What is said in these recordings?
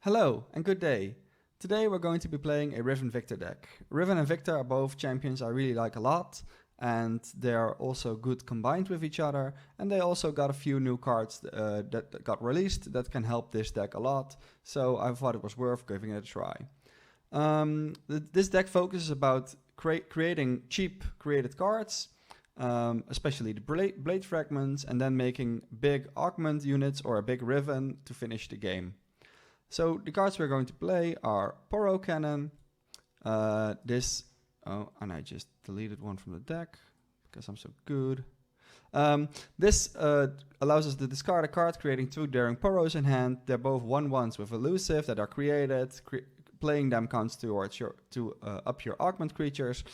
Hello and good day. Today we're going to be playing a Riven Viktor deck. Riven and Viktor are both champions I really like a lot, and they are also good combined with each other, and they also got a few new cards that got released that can help this deck a lot, so I thought it was worth giving it a try. This deck focuses about creating cheap created cards, especially the blade fragments, and then making big augment units or a big Riven to finish the game. So the cards we're going to play are Poro Cannon, and I just deleted one from the deck because I'm so good. This allows us to discard a card, creating 2 Daring Poros in hand. They're both 1/1s with elusive that are created. Playing them counts towards up your augment creatures.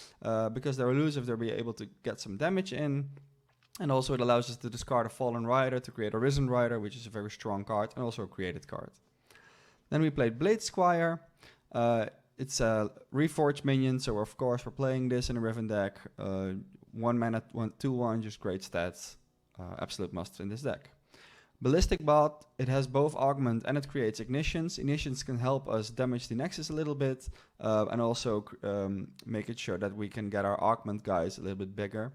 Because they're elusive, they'll be able to get some damage in. And also it allows us to discard a Fallen Rider to create a Risen Rider, which is a very strong card, and also a created card. Then we played Blade Squire. It's a Reforged minion, so of course we're playing this in a Riven deck. 1 mana, 2/1, just great stats. Absolute must in this deck. Ballistic Bot, it has both Augment and it creates Ignitions. Ignitions can help us damage the Nexus a little bit, and also make it sure that we can get our Augment guys a little bit bigger.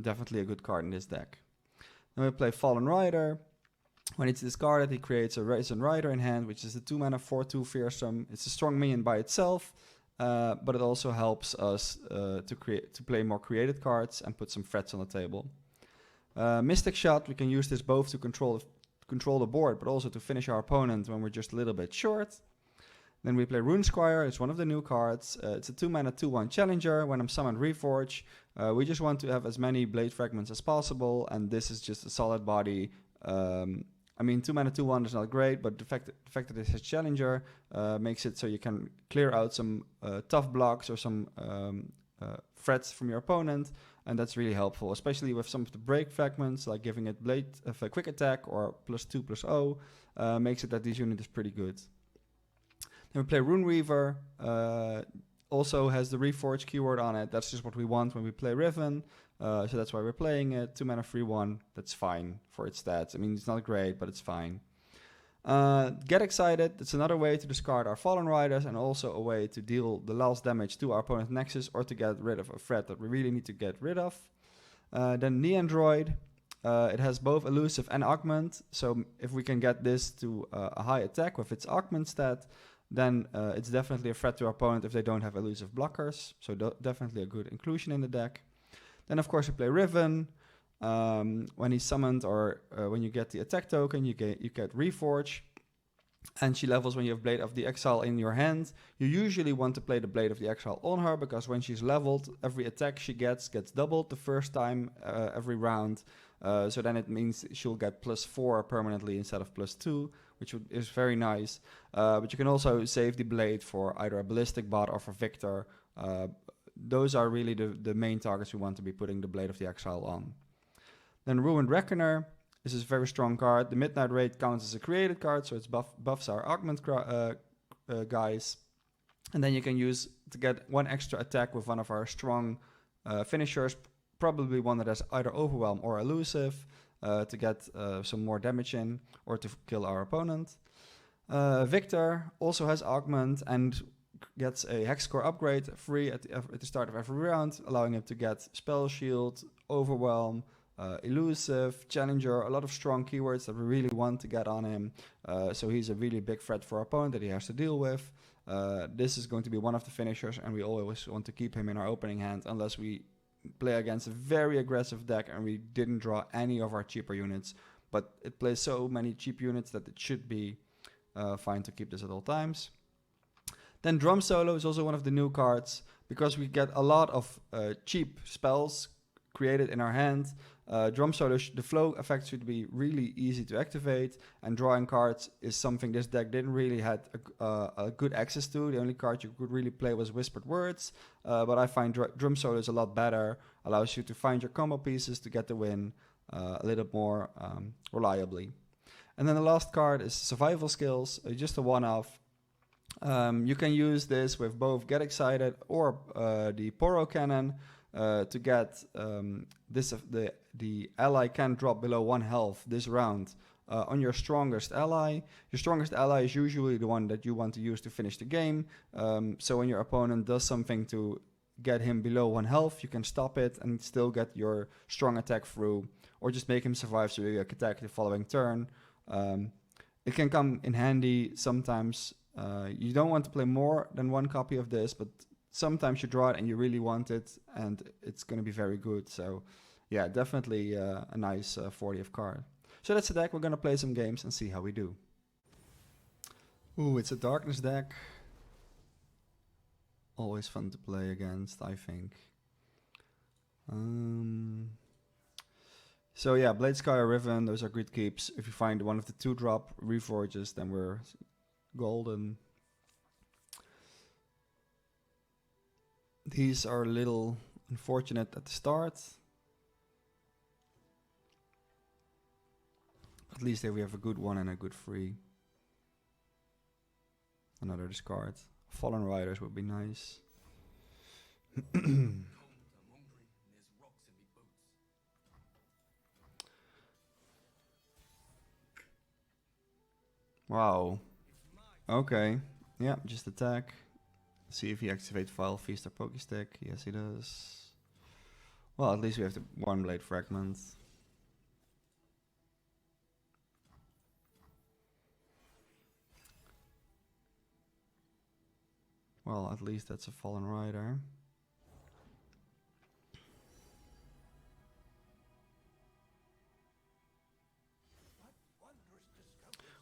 Definitely a good card in this deck. Then we play Fallen Rider. When it's discarded, he creates a Risen Rider in hand, which is a 2 mana 4/2 fearsome. It's a strong minion by itself, but it also helps us to play more created cards and put some threats on the table. Mystic Shot, we can use this both to control the board, but also to finish our opponent when we're just a little bit short. Then we play Rune Squire. It's one of the new cards. It's a 2 mana 2/1 challenger. When I'm summoned Reforge, we just want to have as many blade fragments as possible, and this is just a solid body. 2 mana 2/1 is not great, but the fact that it's a challenger makes it so you can clear out some tough blocks or some threats from your opponent, and that's really helpful, especially with some of the break fragments, like giving it blade of a quick attack or +2/+0, makes it that this unit is pretty good. Then we play Rune Weaver. Also has the Reforge keyword on it. That's just what we want when we play Riven. So that's why we're playing it. 2 mana 3/1. That's fine for its stats. It's not great, but it's fine. Get Excited. It's another way to discard our Fallen Riders, and also a way to deal the last damage to our opponent's Nexus, or to get rid of a threat that we really need to get rid of. Then Neandroid. It has both elusive and augment. So if we can get this to a high attack with its augment stat, then it's definitely a threat to our opponent if they don't have elusive blockers. So definitely a good inclusion in the deck. Then of course you play Riven. When he's summoned, or when you get the attack token, you get Reforge. And she levels when you have Blade of the Exile in your hand. You usually want to play the Blade of the Exile on her, because when she's leveled, every attack she gets doubled the first time every round. So then it means she'll get +4 permanently instead of +2, which is very nice. But you can also save the Blade for either a Ballistic Bot or for Viktor. Those are really the main targets we want to be putting the Blade of the Exile on. Then Ruined Reckoner. This is a very strong card. The Midnight Raid counts as a created card, so it buffs our augment guys. And then you can use to get 1 extra attack with one of our strong finishers, probably one that has either Overwhelm or Elusive, to get some more damage in, or to kill our opponent. Viktor also has augment and gets a Hex Core upgrade free at the start of every round, allowing him to get Spell Shield, Overwhelm, Elusive, Challenger, a lot of strong keywords that we really want to get on him. So he's a really big threat for our opponent that he has to deal with. This is going to be one of the finishers, and we always want to keep him in our opening hand unless we play against a very aggressive deck and we didn't draw any of our cheaper units. But it plays so many cheap units that it should be fine to keep this at all times. Then Drum Solo is also one of the new cards, because we get a lot of cheap spells created in our hand. Drum Solo, the flow effect should be really easy to activate, and drawing cards is something this deck didn't really have a good access to. The only card you could really play was Whispered Words, but I find Drum Solo is a lot better, allows you to find your combo pieces to get the win a little more reliably. And then the last card is Survival Skills, just a one-off. You can use this with both Get Excited or the Poro Cannon to get the ally can drop below 1 health this round on your strongest ally. Your strongest ally is usually the one that you want to use to finish the game. So when your opponent does something to get him below 1 health, you can stop it and still get your strong attack through, or just make him survive so you attack the following turn. It can come in handy sometimes. You don't want to play more than 1 copy of this, but sometimes you draw it and you really want it, and it's going to be very good. So yeah, definitely a nice 40th card. So that's the deck. We're going to play some games and see how we do. Ooh, it's a darkness deck. Always fun to play against, I think. So yeah, Blade Sky or Riven, those are good keeps. If you find one of the 2-drop Reforges, then we're golden. These are a little unfortunate at the start. At least here we have a good 1 and a good 3. Another discard. Fallen Riders would be nice. Wow. Okay. Yeah, just attack. See if he activates Vile Feast or Pokestick. Yes, he does. Well, at least we have the 1 Blade Fragment. Well, at least that's a Fallen Rider.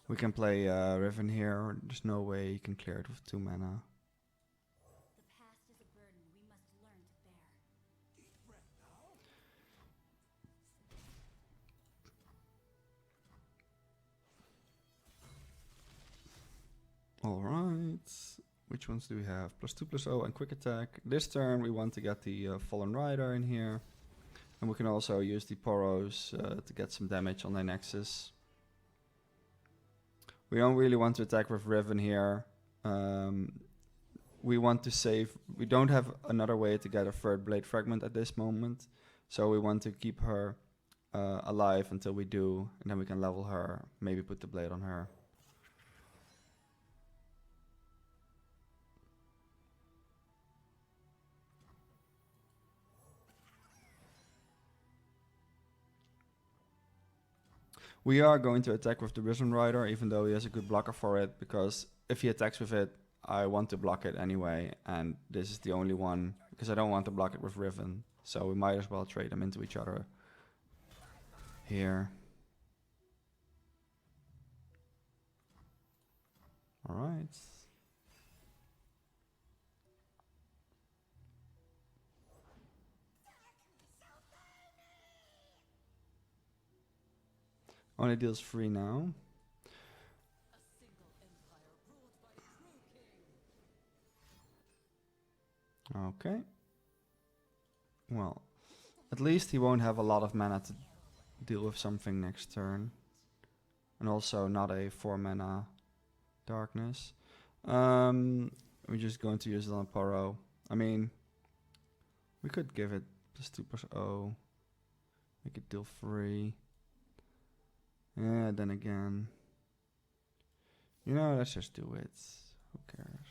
We can play Riven here. There's no way you can clear it with 2 mana. The past is a burden we must learn to bear. Alright. Which ones do we have? +2/+0 and quick attack. This turn we want to get the Fallen Rider in here. And we can also use the Poros to get some damage on their Nexus. We don't really want to attack with Riven here. We want to save. We don't have another way to get a 3rd Blade Fragment at this moment. So we want to keep her alive until we do. And then we can level her. Maybe put the blade on her. We are going to attack with the Risen Rider, even though he has a good blocker for it, because if he attacks with it, I want to block it anyway, and this is the only one, because I don't want to block it with Riven, so we might as well trade them into each other here. Alright. Only deals 3 now. Okay. Well, at least he won't have a lot of mana to deal with something next turn. And also not a 4 mana darkness. We're just going to use it on Poro. I mean, we could give it +2/+0. Make it deal 3. Yeah, then again. You know, let's just do it. Who cares?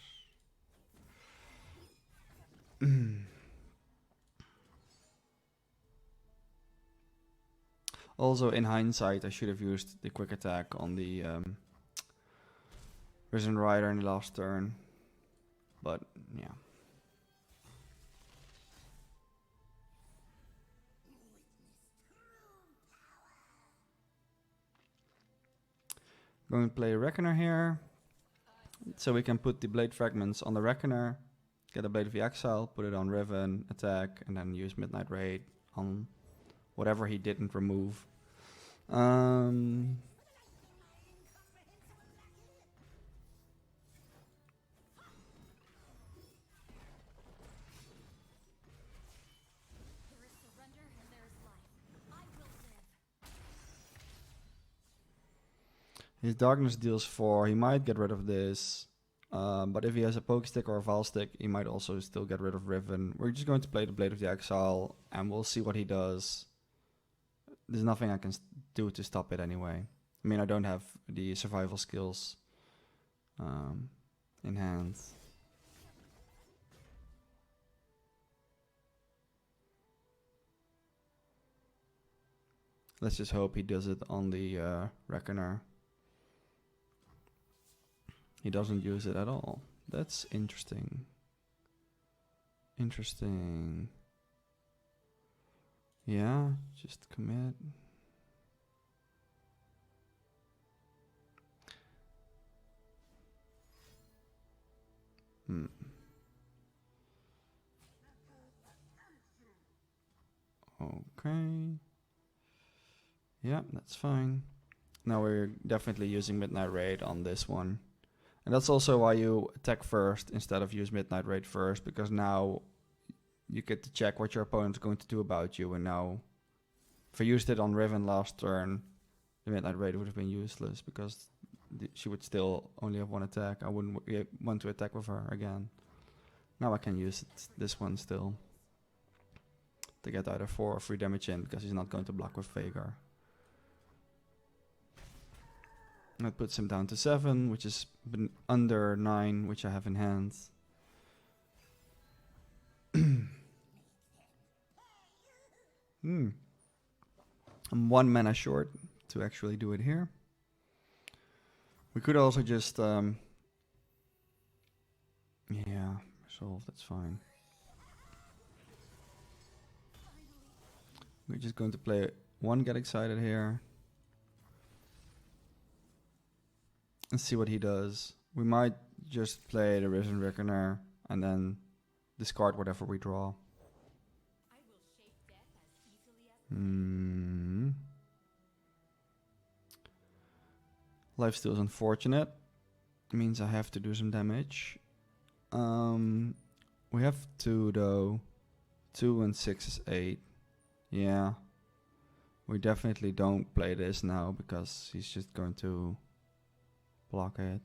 Also, in hindsight, I should have used the quick attack on the Risen Rider in the last turn. But, yeah. Going to play Reckoner here. So we can put the Blade Fragments on the Reckoner. Get a Blade of the Exile, put it on Riven, attack, and then use Midnight Raid on whatever he didn't remove. His Darkness deals 4. He might get rid of this. But if he has a Pokestick or a Val Stick, he might also still get rid of Riven. We're just going to play the Blade of the Exile, and we'll see what he does. There's nothing I can do to stop it anyway. I mean, I don't have the survival skills in hand. Let's just hope he does it on the Reckoner. He doesn't use it at all. That's interesting. Interesting. Yeah, just commit. Okay. Yeah, that's fine. Now we're definitely using Midnight Raid on this one. And that's also why you attack first instead of use Midnight Raid first, because now you get to check what your opponent's going to do about you. And now, if I used it on Riven last turn, the Midnight Raid would have been useless because she would still only have one attack. I wouldn't want to attack with her again. Now I can use this one still to get either 4 or 3 damage in because he's not going to block with Veigar. That puts him down to 7, which is under 9, which I have in hand. I'm 1 mana short to actually do it here. We could also just resolve, that's fine. We're just going to play 1 Get Excited here. And see what he does. We might just play the Riven Viktor and then discard whatever we draw. I will shape death as easily as Lifesteal is unfortunate. Means I have to do some damage. We have 2 though. 2 and 6 is 8. Yeah. We definitely don't play this now because he's just going to block it.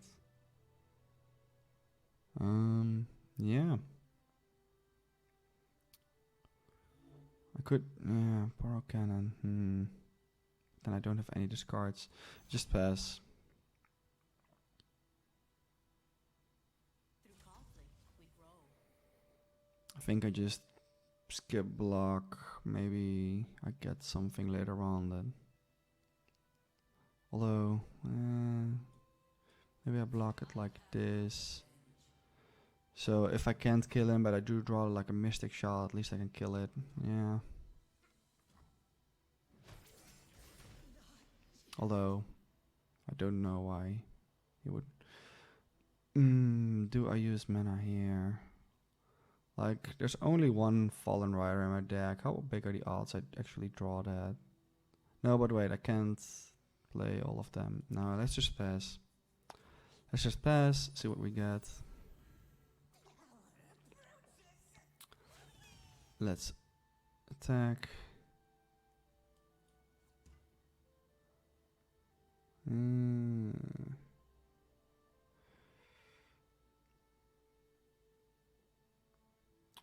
Yeah. I could, Poro Cannon. Then I don't have any discards. Just pass. through conflict we grow. I think I just skip block. Maybe I get something later on then. Although, maybe I block it like this. So if I can't kill him, but I do draw like a mystic shot, at least I can kill it. Yeah. Although, I don't know why he would. Do I use mana here? Like, there's only 1 Fallen Rider in my deck. How big are the odds I actually draw that? No, but wait, I can't play all of them. No, let's just pass. Let's just pass, see what we get. Let's attack.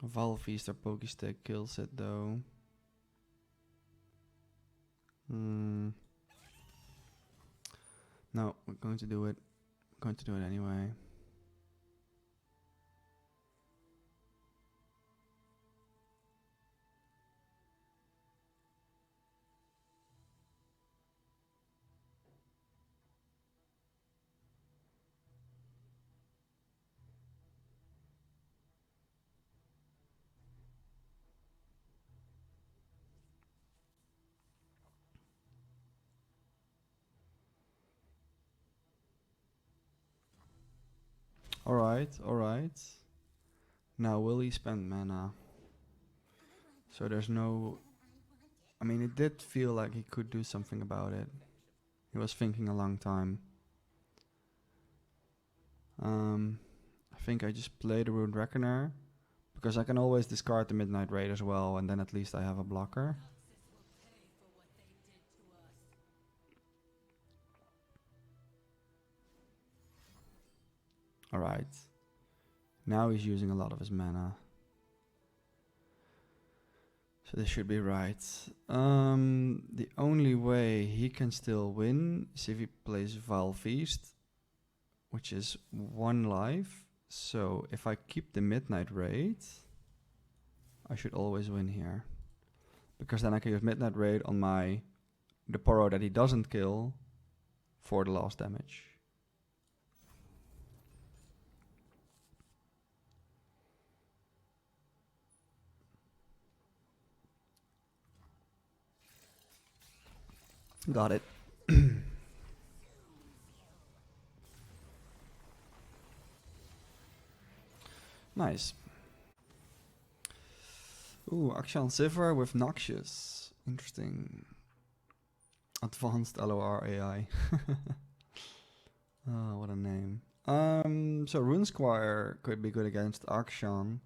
Valve Feast or Pokestick kills it though. No, we're going to do it. We're going to do it anyway. Alright. Now will he spend mana? So there's no... I mean, it did feel like he could do something about it. He was thinking a long time. I think I just play the Rune Reckoner, because I can always discard the Midnight Raid as well, and then at least I have a blocker. Alright. Now he's using a lot of his mana. So this should be right. The only way he can still win is if he plays Vile Feast, which is 1 life. So if I keep the Midnight Raid, I should always win here. Because then I can use Midnight Raid on the Poro that he doesn't kill for the last damage. Got it. Nice. Ooh, Akshan Sivir with Noxious. Interesting. Advanced LOR AI. Oh, what a name. So Rune Squire could be good against Akshan.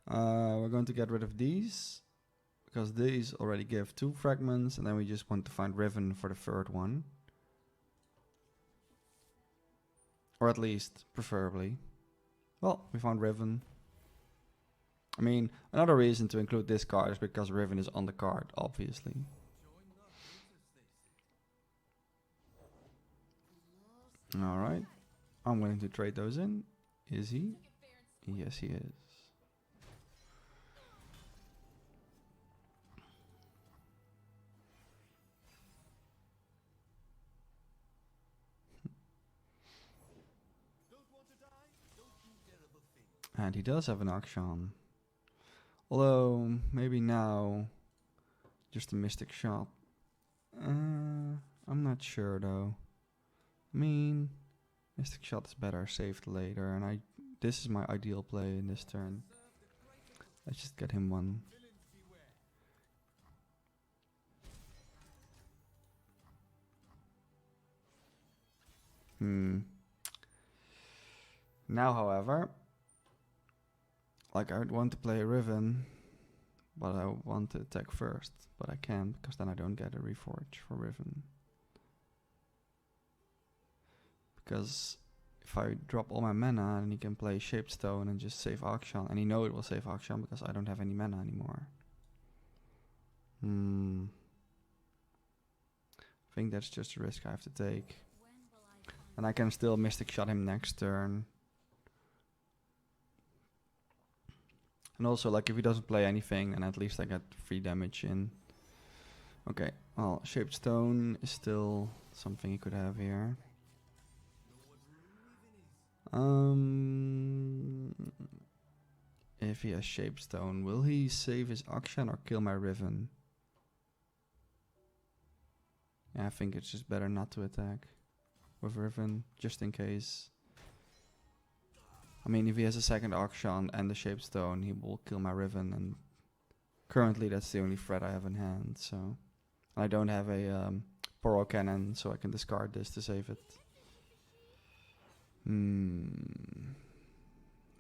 We're going to get rid of these, because these already give 2 fragments, and then we just want to find Riven for the 3rd one. Or at least, preferably. Well, we found Riven. I mean, another reason to include this card is because Riven is on the card, obviously. Alright. I'm willing to trade those in. Is he? Yes, he is. And he does have an Akshan. Although, maybe now, just a Mystic Shot. I'm not sure though. I mean, Mystic Shot is better saved later, and this is my ideal play in this turn. Let's just get him one. Now, however, like I would want to play a Riven, but I want to attack first, but I can't because then I don't get a Reforge for Riven. Because if I drop all my mana, then he can play Shaped Stone and just save Akshan, and he know it will save Akshan because I don't have any mana anymore. I think that's just a risk I have to take. And I can still Mystic Shot him next turn. And also, like, if he doesn't play anything, and at least I get 3 damage in. Okay, well, Shaped Stone is still something he could have here. If he has Shaped Stone, will he save his Akshan or kill my Riven? Yeah, I think it's just better not to attack with Riven, just in case. I mean, if he has a second Akshan and the Shaped Stone, he will kill my Riven, and currently that's the only threat I have in hand, so. I don't have a Poro Cannon, so I can discard this to save it.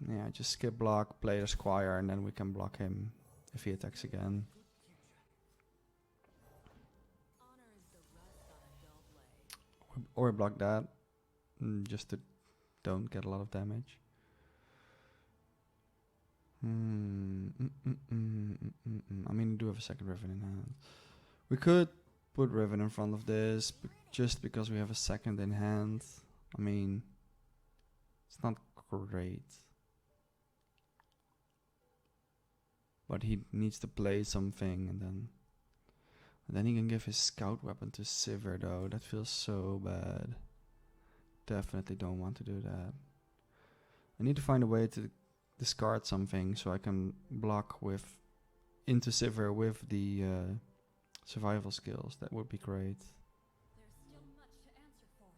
Yeah, just skip block, play the Squire, and then we can block him if he attacks again. Or block that, just to don't get a lot of damage. I mean, we do have a second Riven in hand. We could put Riven in front of this, just because we have a second in hand. I mean, it's not great. But he needs to play something, and then he can give his scout weapon to Sivir though. That feels so bad. Definitely don't want to do that. I need to find a way to discard something so I can block into Sivir with the survival skills. That would be great. There's still much to answer for.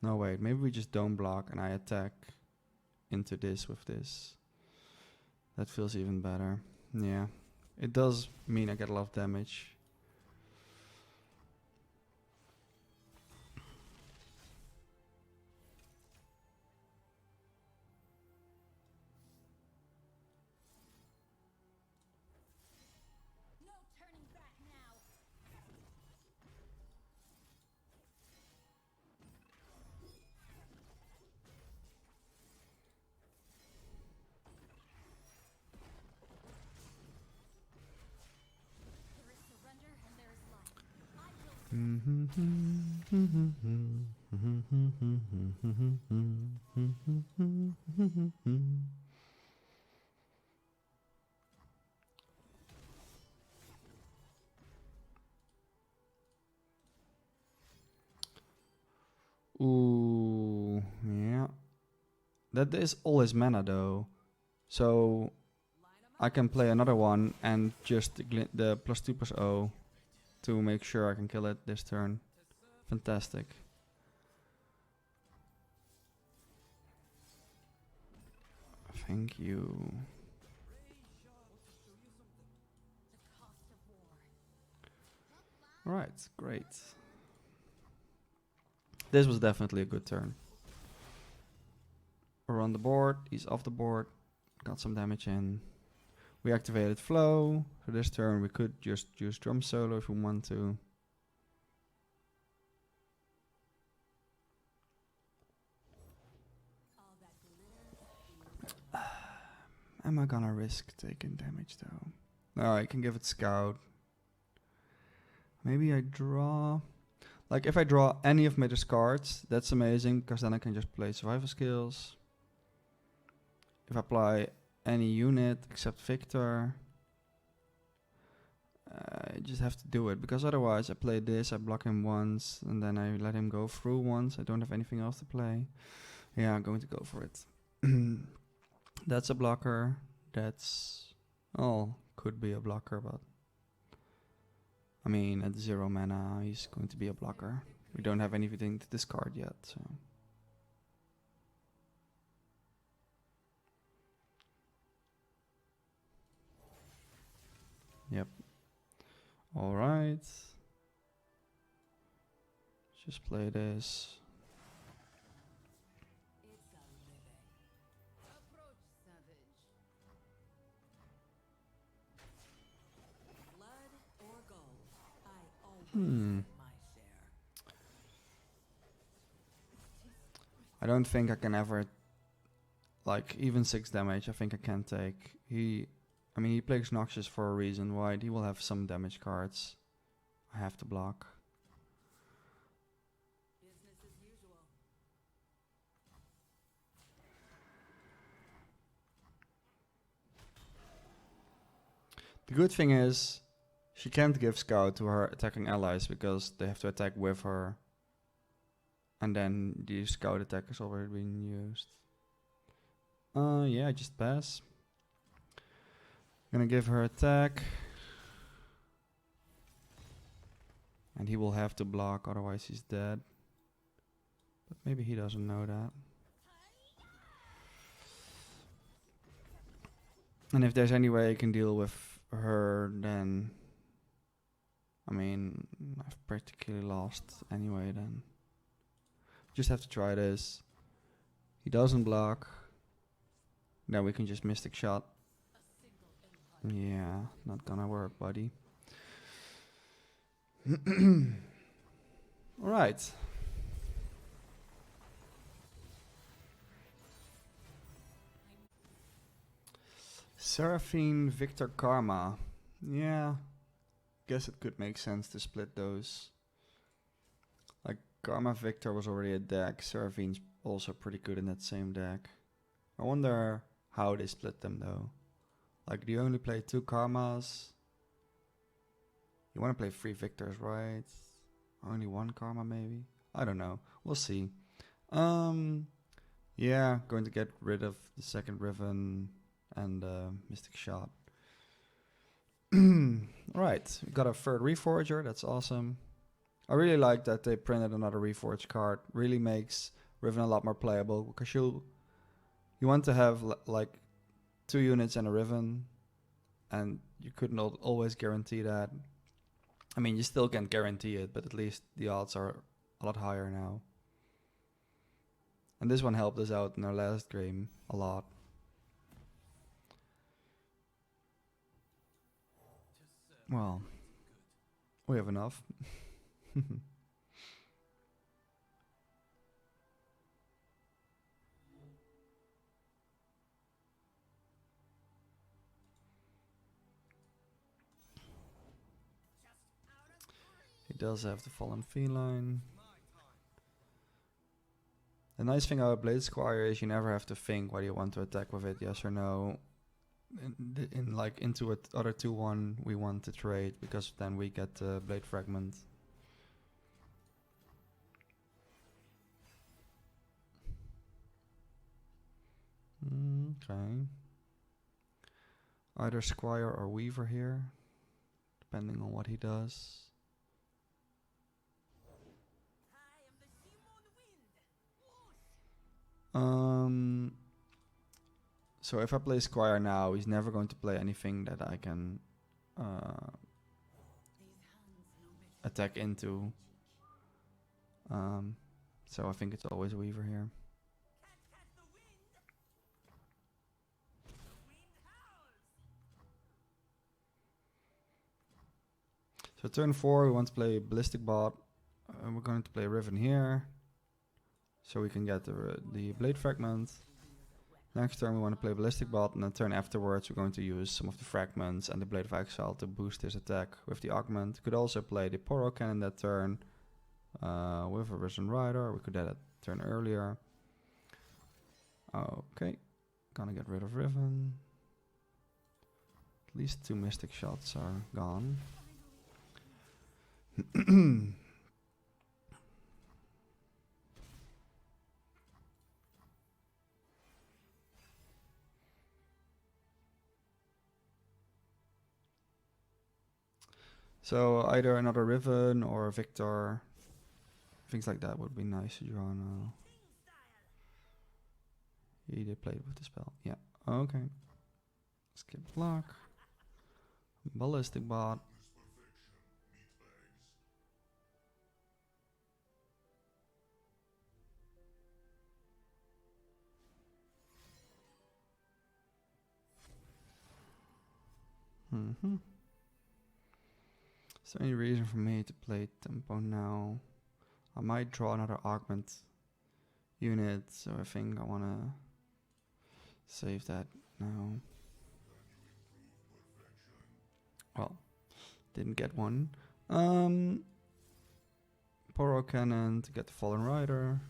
No, wait. Maybe we just don't block and I attack into this with this. That feels even better. Yeah. It does mean I get a lot of damage. No turning back now. Ooh, yeah. That is all his mana though. So I can play another one and just the +2/+0 to make sure I can kill it this turn. Fantastic. Thank you. Alright, great. This was definitely a good turn. We're on the board, he's off the board, got some damage in. We activated flow. For this turn we could just use drum solo if we want to. Am I gonna risk taking damage though? No, I can give it scout. Maybe I draw. Like if I draw any of my discards, that's amazing because then I can just play survival skills. If I apply any unit except Viktor, I just have to do it because otherwise I play this, I block him once, and then I let him go through once. I don't have anything else to play. Yeah, I'm going to go for it. That's a blocker. That's... oh, could be a blocker, but... I mean, at 0 mana, he's going to be a blocker. We don't have anything to discard yet, so... Yep. Alright. Just play this. I don't think I can ever, like, even 6 damage, I think I can take. I mean, he plays Noxious for a reason, right? He will have some damage cards. I have to block. Business as usual. The good thing is, she can't give Scout to her attacking allies because they have to attack with her. And then the Scout attack is already being used. Yeah, I just pass. Gonna give her attack. And he will have to block, otherwise he's dead. But maybe he doesn't know that. And if there's any way I can deal with her, then... I mean, I've practically lost anyway then. Just have to try this. He doesn't block. Then we can just Mystic Shot. Yeah, not gonna work, buddy. Alright. Seraphine, Viktor, Karma. Yeah. Guess it could make sense to split those. Like, Karma Viktor was already a deck. Seraphine's also pretty good in that same deck. I wonder how they split them though. Like, do you only play 2 Karmas? You want to play 3 Victors, right? Only 1 Karma maybe? I don't know. We'll see. Yeah, going to get rid of the second Riven and Mystic Shot. Alright, we got a third Reforger. That's awesome. I really like that they printed another Reforge card. Really makes Riven a lot more playable because you want to have like 2 units and a Riven, and you couldn't always guarantee that. I mean, you still can't guarantee it, but at least the odds are a lot higher now. And this one helped us out in our last game a lot. Well, we have enough. He does have the fallen feline. The nice thing about Blade Squire is you never have to think whether you want to attack with it, yes or no. In like into other 2-1 we want to trade because then we get Blade Fragment. Okay. Either Squire or Weaver here, depending on what he does. So if I play Squire now, he's never going to play anything that I can attack into. So I think it's always a Weaver here. So turn 4, we want to play Ballistic Bot. We're going to play Riven here, so we can get the Blade Fragment. Next turn we want to play Ballistic Bot, and then turn afterwards we're going to use some of the fragments and the Blade of Exile to boost his attack with the Augment. Could also play the Poro Cannon that turn with a Risen Rider. We could do that turn earlier. Okay, gonna get rid of Riven. At least 2 Mystic Shots are gone. So either another Riven or a Viktor, things like that would be nice to draw now. He did play with the spell, yeah. Okay. Skip block. Ballistic Bot. Is there any reason for me to play Tempo now? I might draw another Augment unit, so I think I want to save that now. Well, didn't get one. Poro Cannon to get the Fallen Rider.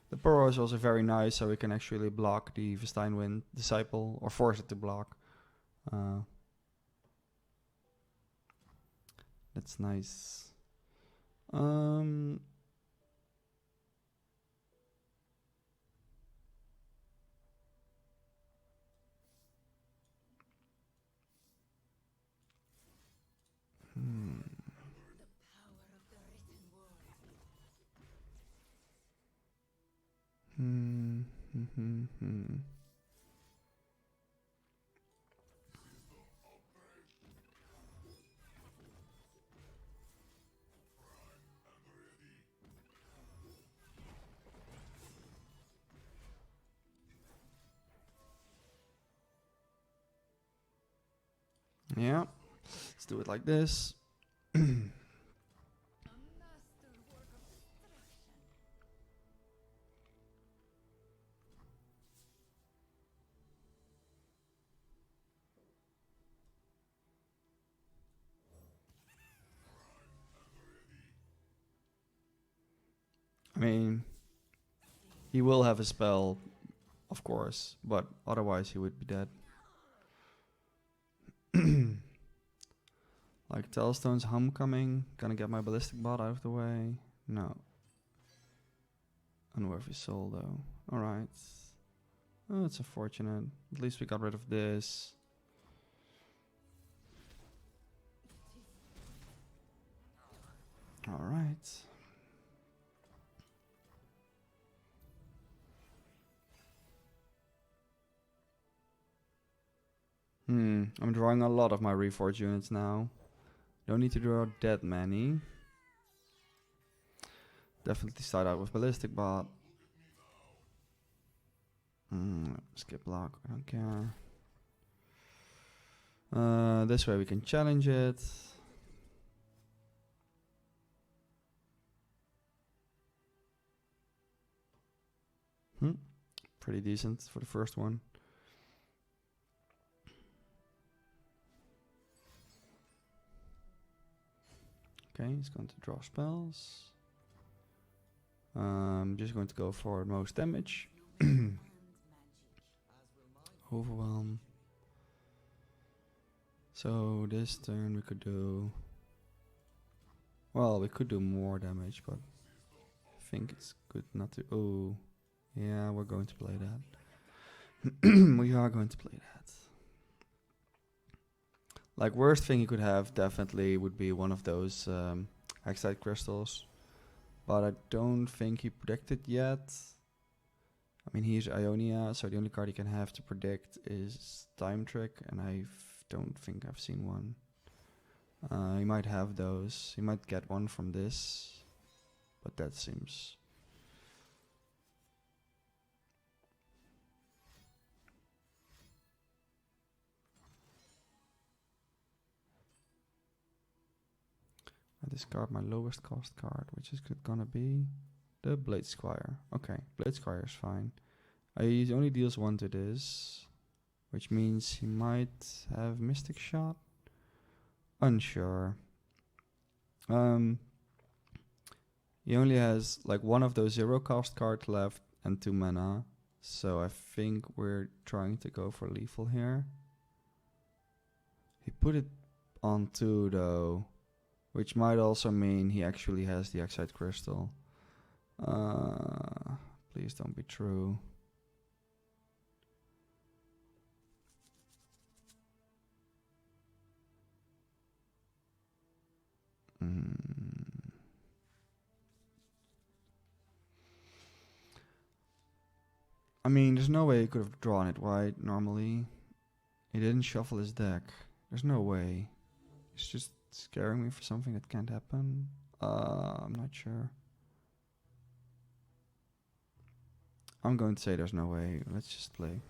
The Poro is also very nice, so we can actually block the Vesteinwind Disciple, or force it to block. That's nice. Yeah, let's do it like this. I mean, he will have a spell, of course, but otherwise he would be dead. Like Telstone's Homecoming, gonna get my Ballistic Bot out of the way. No. Unworthy Soul though. Alright. Oh, it's unfortunate. At least we got rid of this. Alright. I'm drawing a lot of my Reforged units now. Don't need to draw that many. Definitely start out with Ballistic Bot. Skip block, I don't care. This way we can challenge it. Pretty decent for the first one. Okay, he's going to draw spells. Just going to go for most damage. Overwhelm. So this turn we could do... Well, we could do more damage, but I think it's good not to... Oh, yeah, we're going to play that. We are going to play that. Like, worst thing you could have definitely would be one of those Hexite crystals. But I don't think he predicted yet. I mean, he's Ionia, so the only card he can have to predict is Time Trick, and I don't think I've seen one. He might have those. He might get one from this, but that seems... I discard my lowest cost card, which is gonna be the Blade Squire. Okay, Blade Squire is fine. He only deals 1 to this, which means he might have Mystic Shot. Unsure. He only has like one of those 0 cost cards left and 2 mana, so I think we're trying to go for lethal here. He put it on 2 though, which might also mean he actually has the Hexite Crystal. Please don't be true. I mean, there's no way he could have drawn it right normally. He didn't shuffle his deck. There's no way. It's just scaring me for something that can't happen. I'm not sure. I'm going to say there's no way. Let's just play.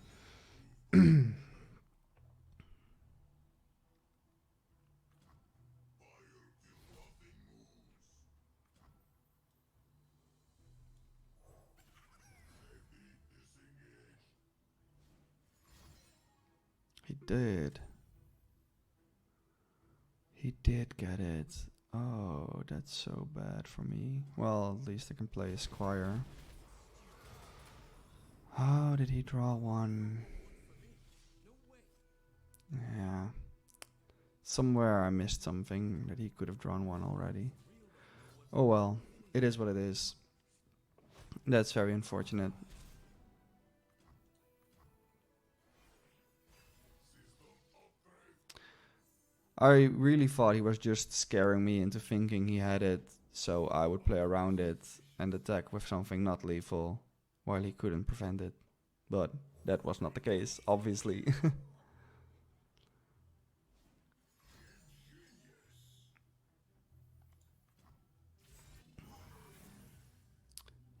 He did. He did get it. Oh, that's so bad for me. Well, at least I can play a Squire. How did he draw one? Yeah. Somewhere I missed something that he could have drawn one already. Oh well, it is what it is. That's very unfortunate. I really thought he was just scaring me into thinking he had it, so I would play around it and attack with something not lethal, while he couldn't prevent it. But that was not the case, obviously.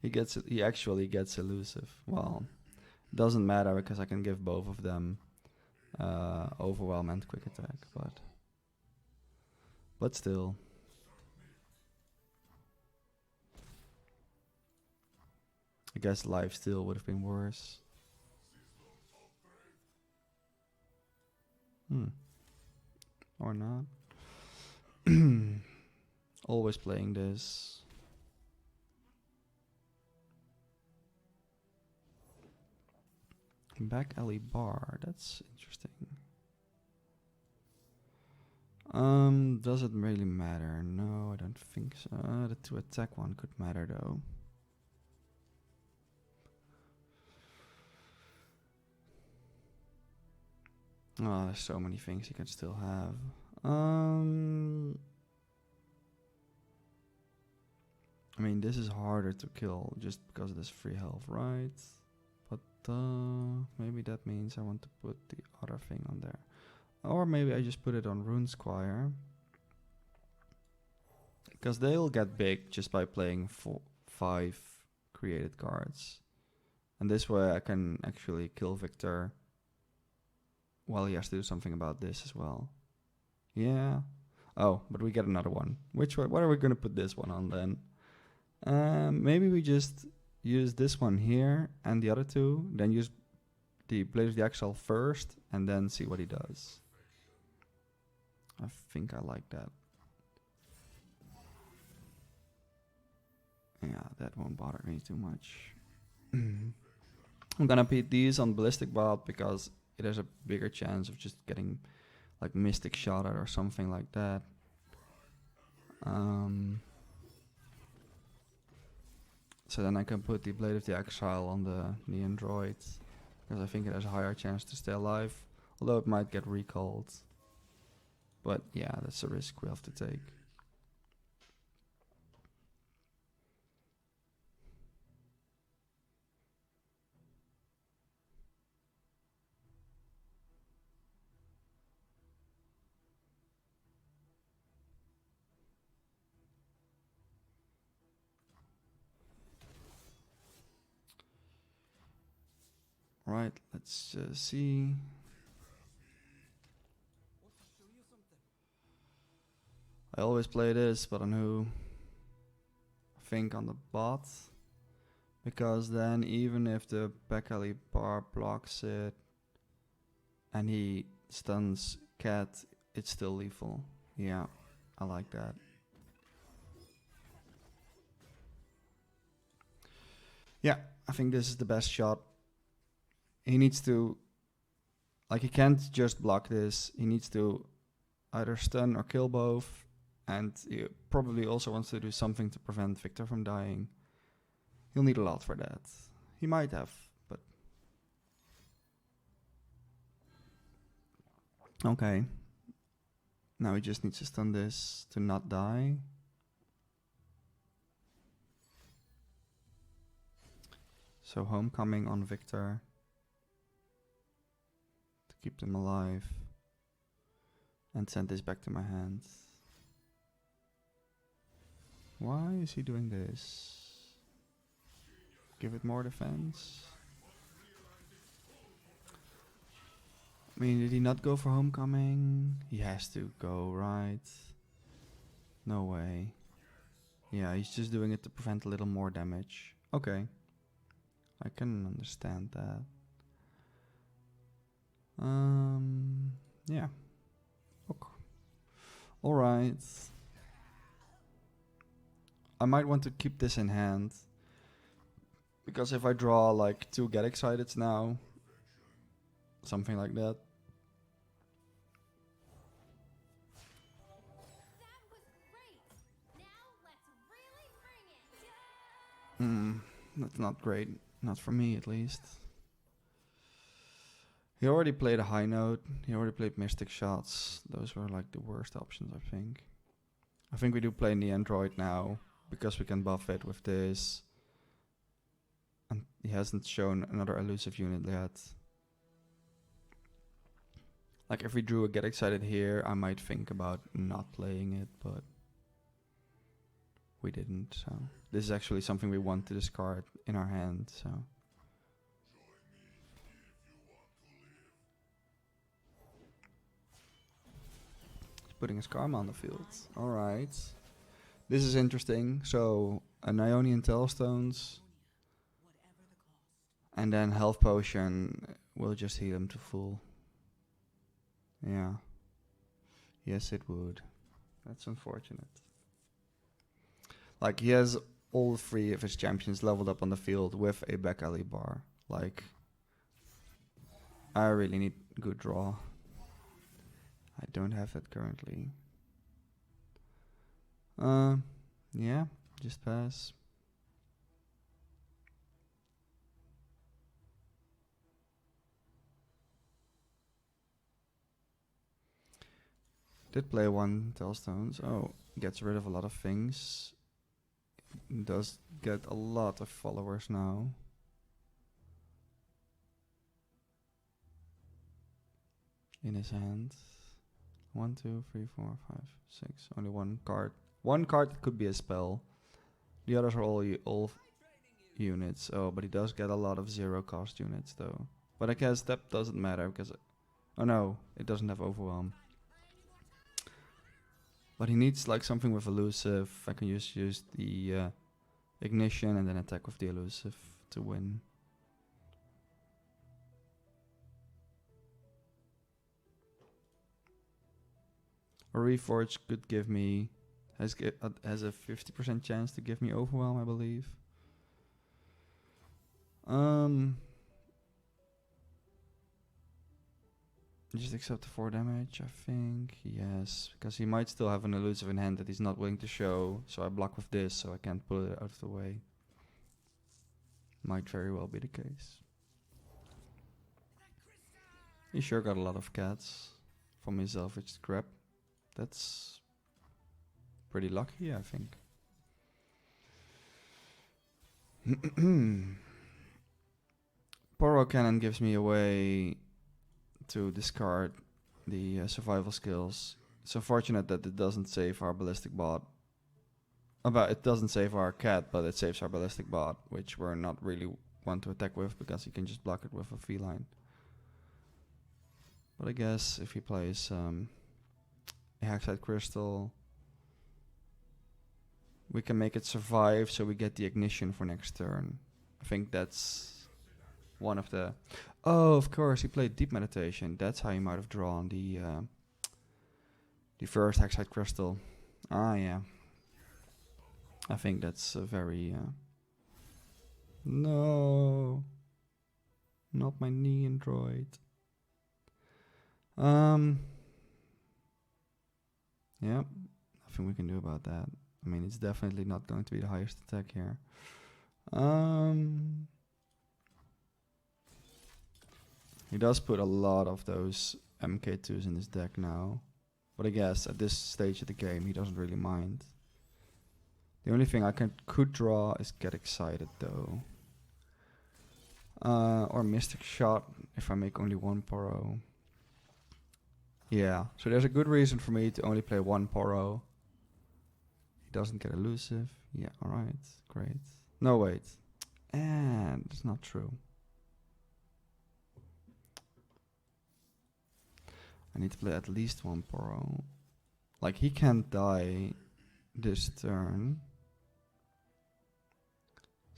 He actually gets elusive. Well, doesn't matter because I can give both of them overwhelm and quick attack, but still. I guess life steal would have been worse. Or not. Always playing this. Back alley bar, that's interesting. Does it really matter? No, I don't think so. The 2 attack one could matter though. Oh, there's so many things you can still have. I mean, this is harder to kill just because it is free health, right? But maybe that means I want to put the other thing on there. Or maybe I just put it on Rune Squire. Because they'll get big just by playing 5 created cards. And this way I can actually kill Viktor while he has to do something about this as well. Yeah. Oh, but we get another one. What are we going to put this one on then? Maybe we just use this one here and the other 2. Then use the Blade of the Exile first and then see what he does. I think I like that. Yeah, that won't bother me too much. I'm gonna put these on ballistic bot because it has a bigger chance of just getting like mystic shot at or something like that. So then I can put the Blade of the Exile on the Neon Droid because I think it has a higher chance to stay alive, although it might get recalled. But yeah, that's a risk we have to take. Right, let's see. I always play this, but on who? I think on the bot. Because then even if the back alley bar blocks it and he stuns Cat, it's still lethal. Yeah, I like that. Yeah, I think this is the best shot. He needs to, like, he can't just block this. He needs to either stun or kill both. And he probably also wants to do something to prevent Viktor from dying. He'll need a lot for that. He might have, but... Okay. Now he just needs to stun this to not die. So Homecoming on Viktor to keep them alive. And send this back to my hand. Why is he doing this? Give it more defense. I mean, did he not go for Homecoming? He has to go, right? No way. Yeah, he's just doing it to prevent a little more damage. Okay. I can understand that. Yeah. Okay. Alright. I might want to keep this in hand. Because if I draw like 2 Get Exciteds now, something like that. That was great. Now let's really bring it. That's not great. Not for me, at least. He already played a high note. He already played Mystic Shots. Those were like the worst options, I think. I think we do play the Android now, because we can buff it with this. And he hasn't shown another elusive unit yet. Like, if we drew a Get Excited here, I might think about not playing it, but... we didn't, so... this is actually something we want to discard in our hand, so... putting his Karma on the field. Alright. This is interesting. So, an Ionian Tailstones. And then Health Potion will just heal him to full. Yeah. Yes, it would. That's unfortunate. Like, he has all 3 of his champions leveled up on the field with a back alley bar. Like, I really need good draw. I don't have that currently. Yeah, just pass. Did play 1 Tailstones. Oh, gets rid of a lot of things. Does get a lot of followers now. In his hand. 1, 2, 3, 4, 5, 6. Only 1 card. 1 card could be a spell. The others are all units. Oh, but he does get a lot of 0 cost units though. But I guess that doesn't matter because... oh no, it doesn't have Overwhelm. But he needs like something with elusive. I can just use the ignition and then attack with the elusive to win. A Reforge could give me has a 50% chance to give me overwhelm, I believe. Just accept the 4 damage, I think. Yes, because he might still have an elusive in hand that he's not willing to show. So I block with this, so I can't pull it out of the way. Might very well be the case. He sure got a lot of cats from his salvage scrap. That's pretty lucky, I think. Poro Cannon gives me a way to discard the survival skills. It's unfortunate that it doesn't save our ballistic bot. It doesn't save our cat, but it saves our ballistic bot, which we're not really want to attack with because he can just block it with a feline. But I guess if he plays a Hexite Crystal, we can make it survive so we get the ignition for next turn. I think that's one of the... Oh, of course, he played Deep Meditation. That's how he might have drawn the first Hexite Crystal. Ah, yeah. I think that's a very... No. Not my Neon Droid. Yeah, nothing we can do about that. I mean, it's definitely not going to be the highest attack here. He does put a lot of those MK2s in his deck now. But I guess at this stage of the game, he doesn't really mind. The only thing I could draw is Get Excited, though. Or Mystic Shot, if I make only one Poro. Yeah, so there's a good reason for me to only play one Poro. He doesn't get elusive. Yeah, alright, great. No, wait. And it's not true. I need to play at least one Poro. Like, he can't die this turn.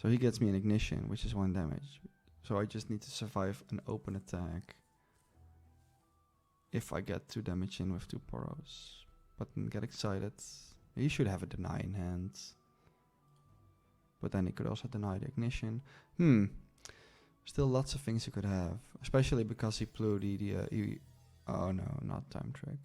So he gets me an ignition, which is 1 damage. So I just need to survive an open attack. If I get 2 damage in with 2 Poros. But then Get Excited. He should have a deny in hand. But then he could also deny the ignition. Still lots of things he could have. Especially because he blew the oh no, not Time Trick.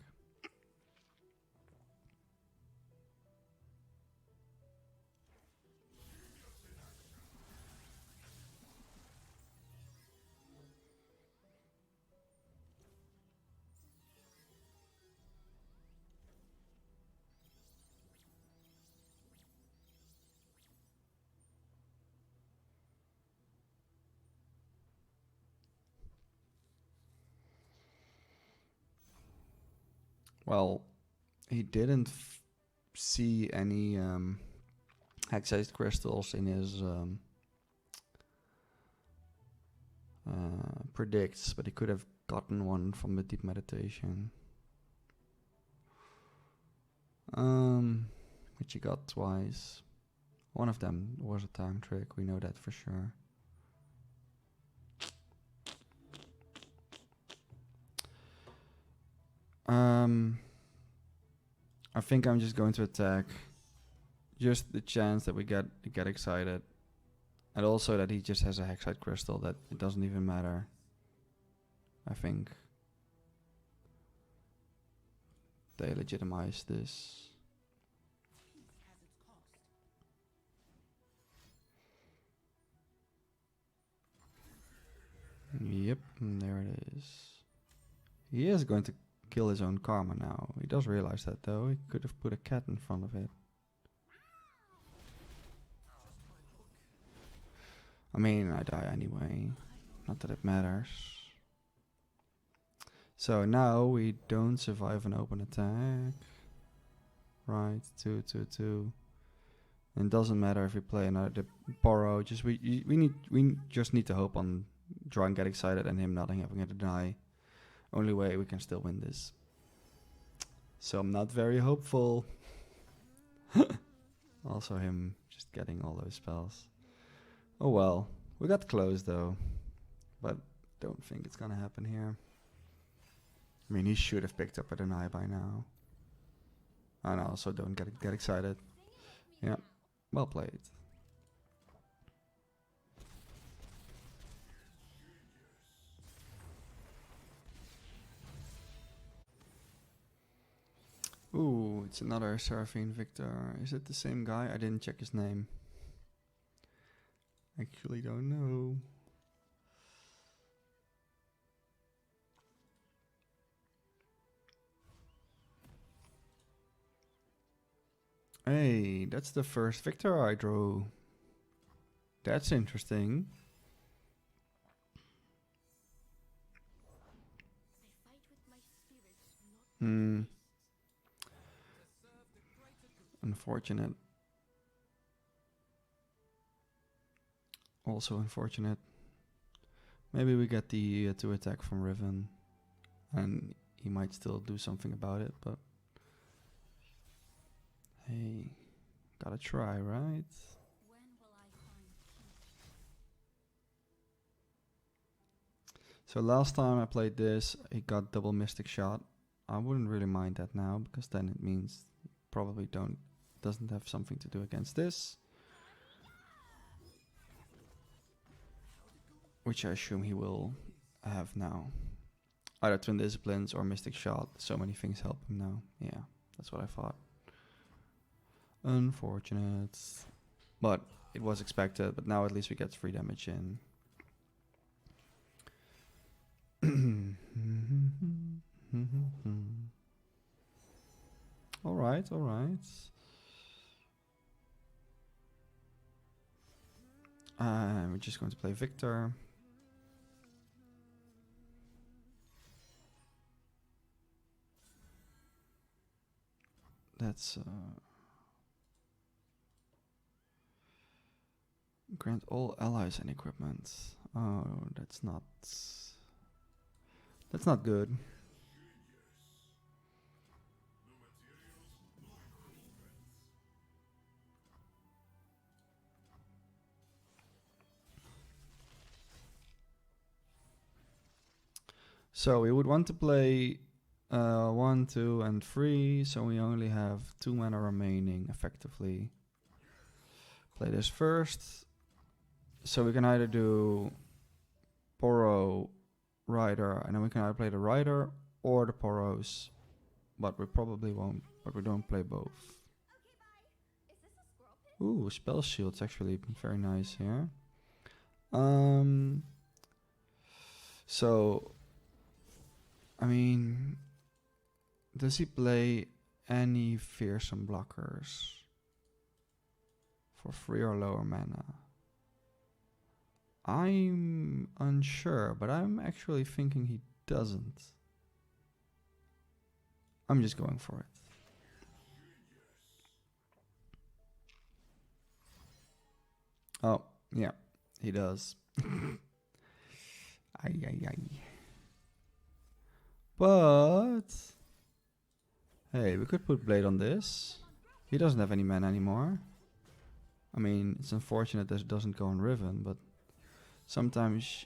Well, he didn't see any Hexite crystals in his predicts, but he could have gotten one from the Deep Meditation. Which he got twice. One of them was a Time Trick, we know that for sure. I think I'm just going to attack. Just the chance that we get excited. And also that he just has a Hexite Crystal, that it doesn't even matter. I think they legitimize this. Yep, there it is. He is going to kill his own karma now. He does realize that, though. He could have put a cat in front of it. I mean, I die anyway. Not that it matters. So now we don't survive an open attack. Right, 2, 2, 2. And it doesn't matter if we play another Poro. Just we just need to hope on drawing Get Excited and him not having a deny. Only way we can still win this. So I'm not very hopeful. Also him just getting all those spells. Oh well, we got close though. But don't think it's gonna happen here. I mean, he should have picked up a deny by now. And I also don't get excited. Yeah, well played. Ooh, it's another Seraphine Viktor. Is it the same guy? I didn't check his name. Actually don't know. Hey, that's the first Viktor I drew. That's interesting. Hmm. Unfortunate. Also unfortunate. Maybe we get the 2 attack from Riven. And he might still do something about it, but... Hey, gotta try, right? So last time I played this, he got double Mystic Shot. I wouldn't really mind that now, because then it means probably doesn't have something to do against this. Which I assume he will have now. Either Twin Disciplines or Mystic Shot. So many things help him now. Yeah, that's what I thought. Unfortunate. But it was expected, but now at least we get 3 damage in. Alright, alright. We're just going to play Viktor. That's grant all allies and equipment. Oh, that's not good. So we would want to play 1, 2, and 3, so we only have 2 mana remaining effectively. Play this first. So we can either do Poro, Rider, and then we can either play the Rider or the Poros. But we probably won't, but we don't play both. Ooh, Spell Shield's actually very nice here. So, I mean, does he play any fearsome blockers for 3 or lower mana? I'm unsure, but I'm actually thinking he doesn't. I'm just going for it. Oh, yeah, he does. Ay, ay, ay. But... Hey, we could put Blade on this. He doesn't have any mana anymore. I mean, it's unfortunate that it doesn't go on Riven, but... Sometimes...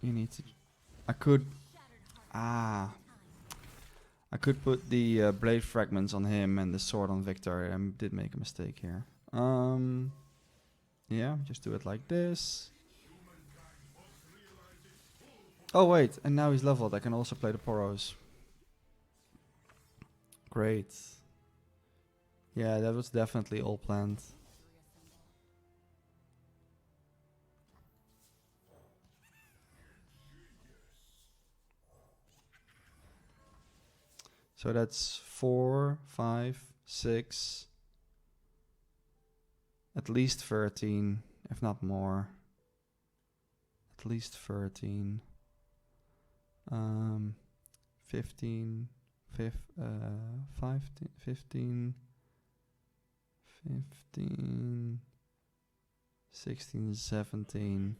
You need to... I could put the blade fragments on him and the sword on Viktor. I did make a mistake here. Yeah, just do it like this. Oh wait, and now he's leveled. I can also play the Poros. Great. Yeah, that was definitely all planned. So that's 4, 5, 6, at least 13, if not more. At least 13. 15, 15, 15, 16, 17.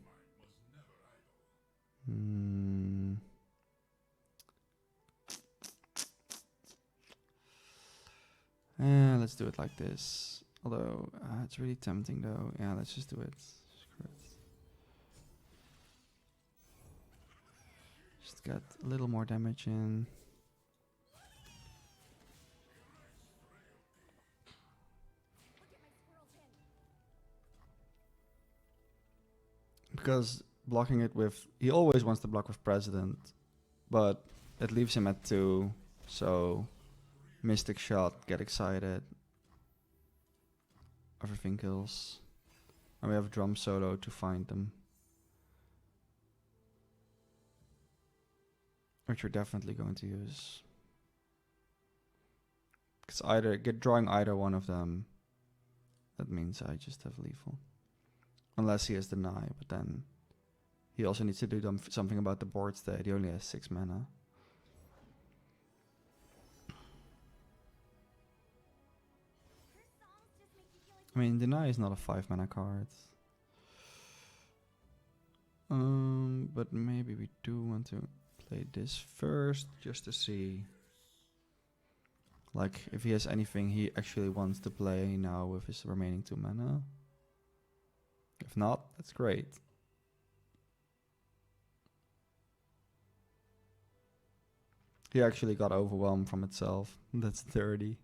Let's do it like this. Although, it's really tempting though. Yeah, let's just do it. Screw it. Just get a little more damage in. because blocking it with... He always wants to block with President, but it leaves him at 2, so Mystic Shot, get excited. Everything kills. And we have Drum Solo to find them. Which we're definitely going to use. Because drawing either one of them, that means I just have lethal. Unless he has Deny, but then he also needs to do something about the board state. He only has 6 mana. I mean, Deny is not a 5 mana card. But maybe we do want to play this first, just to see, like, if he has anything he actually wants to play now with his remaining 2 mana. If not, that's great. He actually got overwhelmed from itself. That's dirty.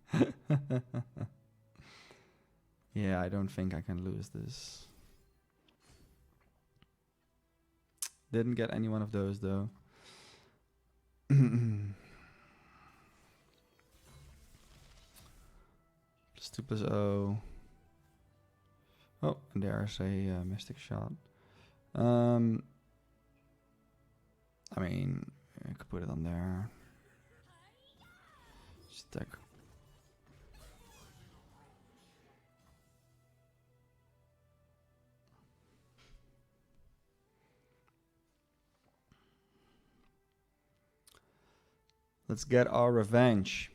Yeah, I don't think I can lose this. Didn't get any one of those though. +2/+0. Oh, and there's a Mystic Shot. I mean, I could put it on there. Stack. Let's get our revenge.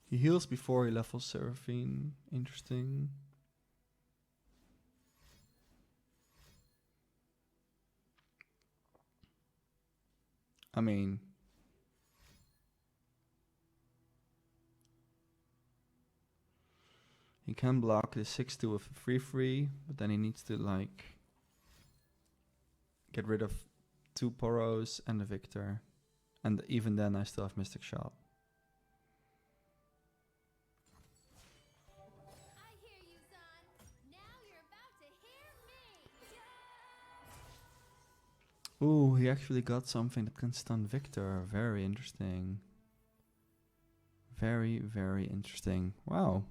He heals before he levels Seraphine. Interesting. I mean, he can block the 6/2 with a 3/3, but then he needs to like get rid of 2 Poros and the Viktor. And even then I still have Mystic Shot. Ooh, he actually got something that can stun Viktor. Very interesting. Very, very interesting. Wow.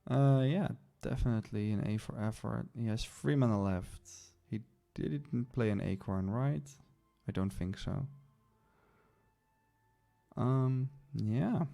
Yeah, definitely an A for effort. He has 3 mana left. He didn't play an Acorn, right? I don't think so. Yeah.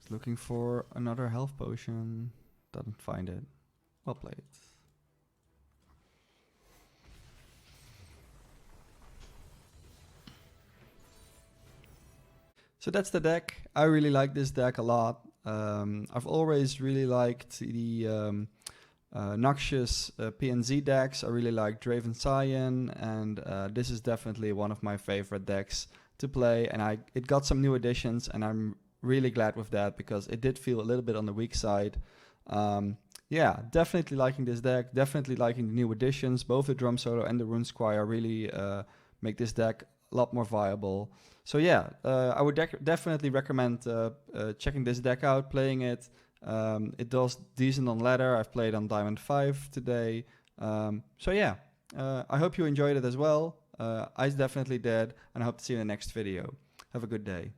He's looking for another health potion. Doesn't find it. Well played. So that's the deck. I really like this deck a lot. I've always really liked the Noxious PNZ decks. I really like Draven Cyan, and this is definitely one of my favorite decks to play. And it got some new additions, and I'm really glad with that because it did feel a little bit on the weak side. Yeah, definitely liking this deck. Definitely liking the new additions. Both the Drum Solo and the Rune Squire really make this deck a lot more viable. So yeah, I would definitely recommend checking this deck out, playing it. It does decent on ladder. I've played on Diamond 5 today. So yeah, I hope you enjoyed it as well. I definitely did, and I hope to see you in the next video. Have a good day.